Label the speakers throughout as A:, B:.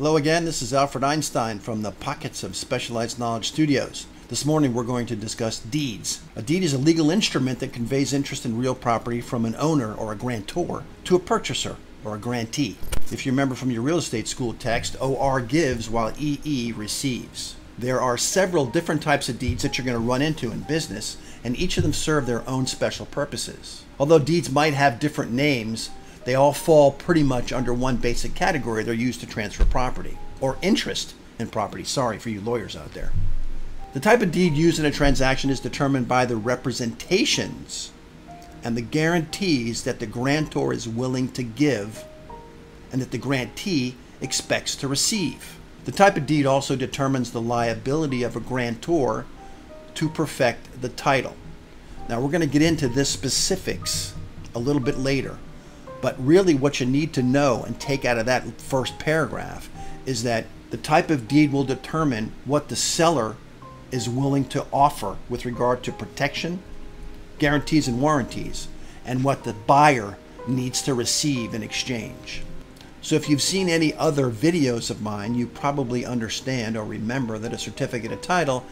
A: Hello again, this is Alfred Einstein from the Pockets of Specialized Knowledge Studios. This morning we're going to discuss deeds. A deed is a legal instrument that conveys interest in real property from an owner or a grantor to a purchaser or a grantee. If you remember from your real estate school text, OR gives while EE receives. There are several different types of deeds that you're going to run into in business, and each of them serve their own special purposes. Although deeds might have different names, they all fall pretty much under one basic category. They're used to transfer property or interest in property. Sorry for you lawyers out there. The type of deed used in a transaction is determined by the representations and the guarantees that the grantor is willing to give and that the grantee expects to receive. The type of deed also determines the liability of a grantor to perfect the title. Now we're going to get into this specifics a little bit later. But really what you need to know and take out of that first paragraph is that the type of deed will determine what the seller is willing to offer with regard to protection, guarantees and warranties, and what the buyer needs to receive in exchange. So if you've seen any other videos of mine, you probably understand or remember that a certificate of title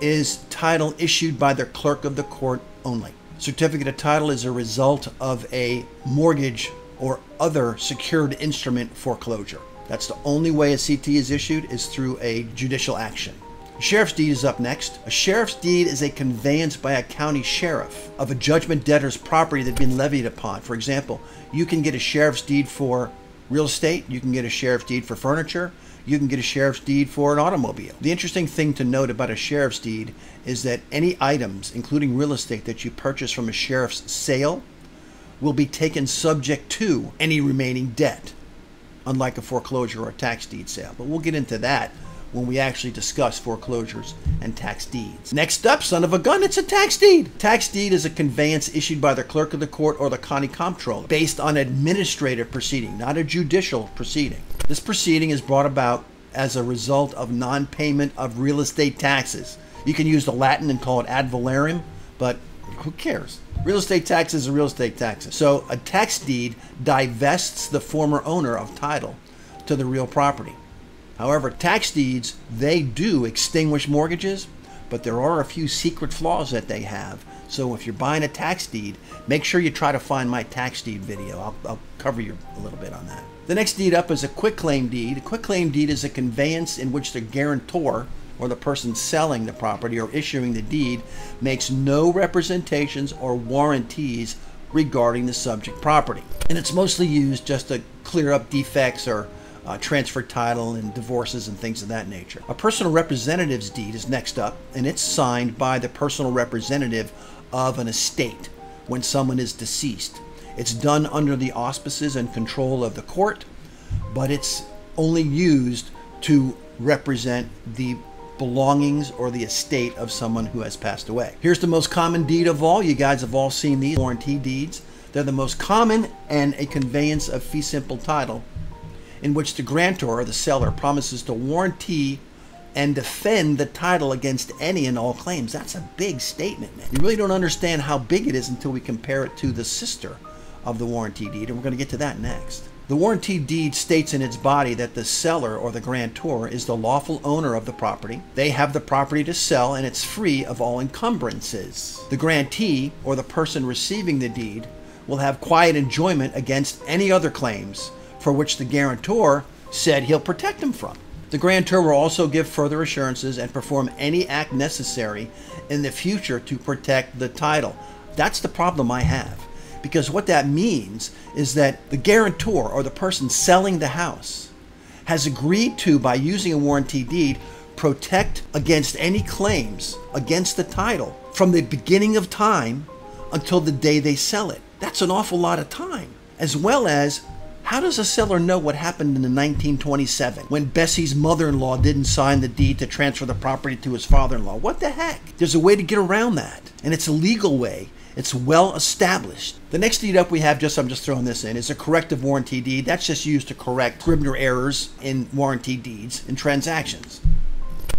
A: is title issued by the clerk of the court only. Certificate of title is a result of a mortgage or other secured instrument foreclosure. That's the only way a CT is issued, is through a judicial action. Sheriff's deed is up next. A sheriff's deed is a conveyance by a county sheriff of a judgment debtor's property that has been levied upon. For example, you can get a sheriff's deed for real estate, you can get a sheriff's deed for furniture, you can get a sheriff's deed for an automobile. The interesting thing to note about a sheriff's deed is that any items, including real estate, that you purchase from a sheriff's sale will be taken subject to any remaining debt, unlike a foreclosure or a tax deed sale. But we'll get into that when we actually discuss foreclosures and tax deeds. Next up, son of a gun, it's a tax deed. Tax deed is a conveyance issued by the clerk of the court or the county comptroller based on administrative proceeding, not a judicial proceeding. This proceeding is brought about as a result of non-payment of real estate taxes. You can use the Latin and call it ad valorem, but who cares? Real estate taxes are real estate taxes. So a tax deed divests the former owner of title to the real property. However, tax deeds, they do extinguish mortgages, but there are a few secret flaws that they have. So if you're buying a tax deed, make sure you try to find my tax deed video. I'll cover you a little bit on that. The next deed up is a quitclaim deed. A quitclaim deed is a conveyance in which the guarantor or the person selling the property or issuing the deed makes no representations or warranties regarding the subject property. And it's mostly used just to clear up defects or transfer title and divorces and things of that nature. A personal representative's deed is next up, and it's signed by the personal representative of an estate when someone is deceased. It's done under the auspices and control of the court, but it's only used to represent the belongings or the estate of someone who has passed away. Here's the most common deed of all. You guys have all seen these warranty deeds. They're the most common, and a conveyance of fee simple title in which the grantor or the seller promises to warranty and defend the title against any and all claims. That's a big statement, man. You really don't understand how big it is until we compare it to the sister of the warranty deed, and we're going to get to that next. The warranty deed states in its body that the seller or the grantor is the lawful owner of the property. They have the property to sell, and it's free of all encumbrances. The grantee, or the person receiving the deed, will have quiet enjoyment against any other claims for which the guarantor said he'll protect him from. The grantor will also give further assurances and perform any act necessary in the future to protect the title. That's the problem I have. Because what that means is that the guarantor or the person selling the house has agreed to, by using a warranty deed, protect against any claims against the title from the beginning of time until the day they sell it. That's an awful lot of time. As well as, how does a seller know what happened in 1927 when Bessie's mother-in-law didn't sign the deed to transfer the property to his father-in-law? What the heck? There's a way to get around that, and it's a legal way. It's well established. The next deed up we have, I'm just throwing this in, is a corrective warranty deed. That's just used to correct Scribner errors in warranty deeds and transactions.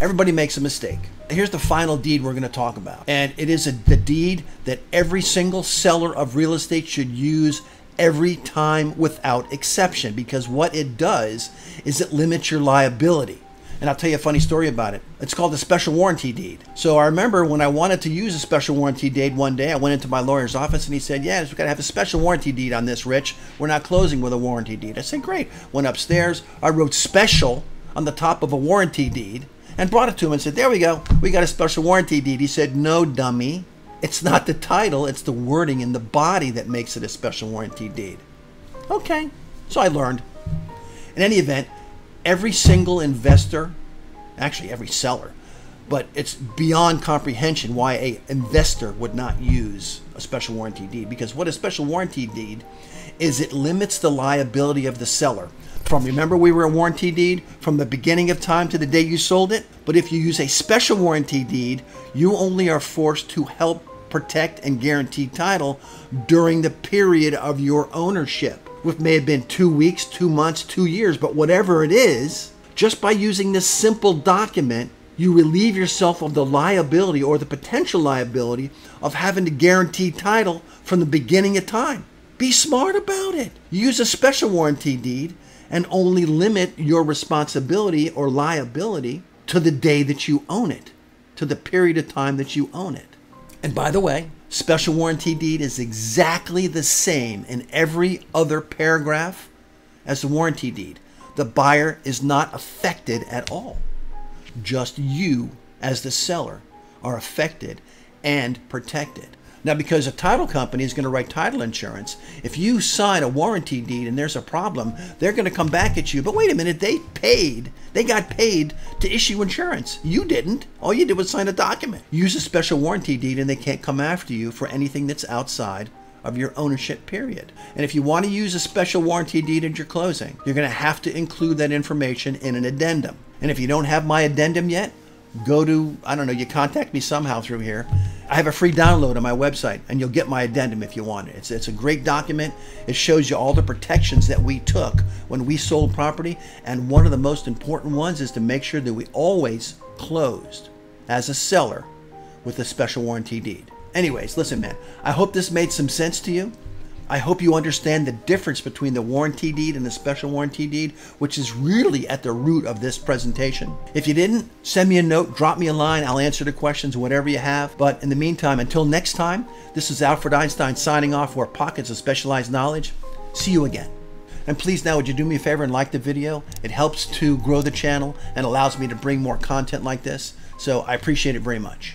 A: Everybody makes a mistake. Here's the final deed we're going to talk about. And it is the deed that every single seller of real estate should use every time without exception, because what it does is it limits your liability. And I'll tell you a funny story about it. It's called a special warranty deed. So I remember when I wanted to use a special warranty deed one day, I went into my lawyer's office and he said, "Yeah, we've got to have a special warranty deed on this, Rich. We're not closing with a warranty deed." I said, "Great." Went upstairs, I wrote special on the top of a warranty deed and brought it to him and said, "There we go. We got a special warranty deed." He said, "No, dummy. It's not the title, it's the wording in the body that makes it a special warranty deed." Okay, so I learned. In any event, every single investor, actually every seller, but it's beyond comprehension why an investor would not use a special warranty deed. Because what a special warranty deed is, it limits the liability of the seller. Remember, we were a warranty deed from the beginning of time to the day you sold it? But if you use a special warranty deed, you only are forced to help protect and guarantee title during the period of your ownership, which may have been 2 weeks, 2 months, 2 years, but whatever it is, just by using this simple document, you relieve yourself of the liability or the potential liability of having to guarantee title from the beginning of time. Be smart about it. Use a special warranty deed and only limit your responsibility or liability to the day that you own it, to the period of time that you own it. And by the way, special warranty deed is exactly the same in every other paragraph as the warranty deed. The buyer is not affected at all. Just you, as the seller, are affected and protected. Now, because a title company is going to write title insurance, if you sign a warranty deed and there's a problem, they're going to come back at you. But wait a minute, they got paid to issue insurance. You didn't. All you did was sign a document. Use a special warranty deed and they can't come after you for anything that's outside of your ownership period. And if you want to use a special warranty deed at your closing, you're going to have to include that information in an addendum. And if you don't have my addendum yet, go to, I don't know, you contact me somehow through here. I have a free download on my website and you'll get my addendum if you want it. It's a great document. It shows you all the protections that we took when we sold property. And one of the most important ones is to make sure that we always closed as a seller with a special warranty deed. Anyways, listen, man, I hope this made some sense to you. I hope you understand the difference between the warranty deed and the special warranty deed, which is really at the root of this presentation. If you didn't, send me a note, drop me a line. I'll answer the questions, whatever you have. But in the meantime, until next time, this is Alfred Einstein signing off for Pockets of Specialized Knowledge. See you again. And please now, would you do me a favor and like the video? It helps to grow the channel and allows me to bring more content like this. So I appreciate it very much.